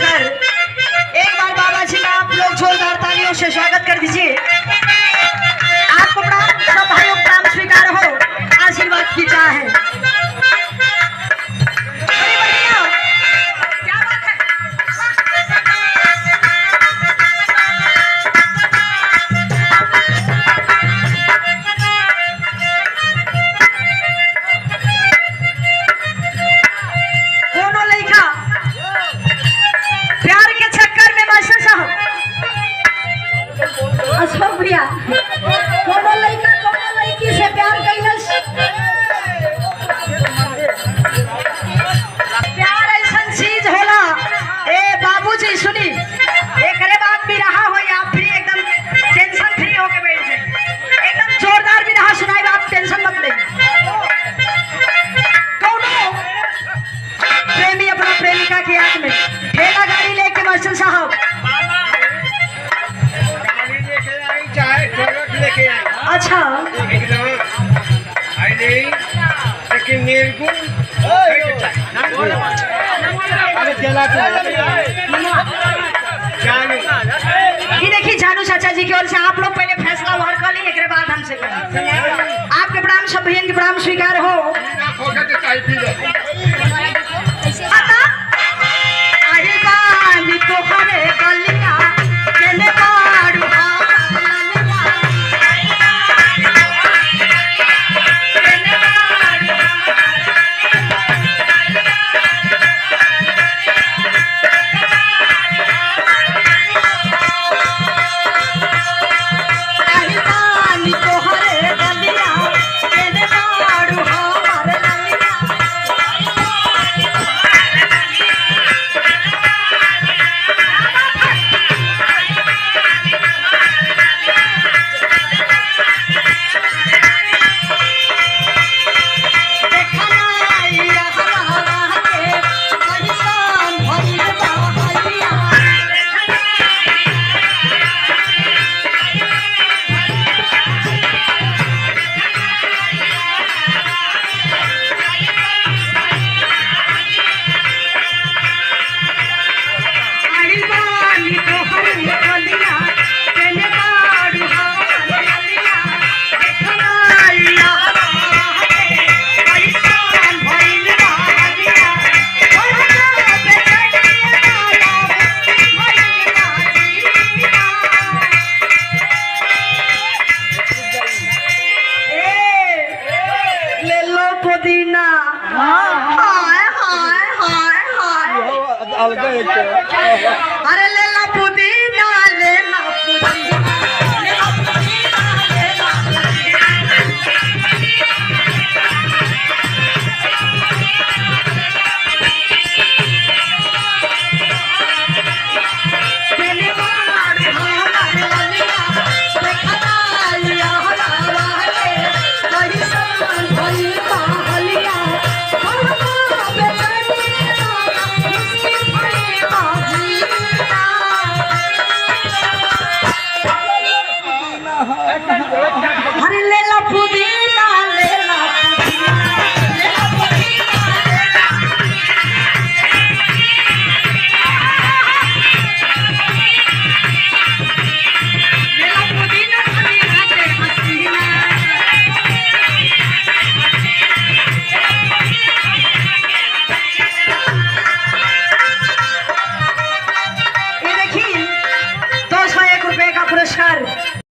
नमस्कार। एक बार बाबा जी का आप लोग जोरदार तालियों से स्वागत कर दीजिए। आपको प्रणाम, सब भाइयों प्रणाम स्वीकार हो, आशीर्वाद की चाह है। कोनो लड़का कोनो लड़की से प्यार कैलस, प्यार ऐसा चीज होला। ए बाबूजी सुनी, एकरे बाद भी रहा हो आप फ्री एकदम टेंशन फ्री होके बैठ जाए। एकदम जोरदार भी रहा सुनाई, आप टेंशन मत ले। कोनो प्रेमी अपना प्रेमिका की याद में ठेला गाड़ी लेके मास्टर साहब अच्छा लेकिन निर्गुण देखिए जानू चाचा जी की ओर से आप लोग पहले फैसला वार कर ली, एक बाद हमसे आपके प्रणाम, सब भैया के प्रणाम स्वीकार हो। अरे बानी तो हरे गलिया केने बाड़ू अलग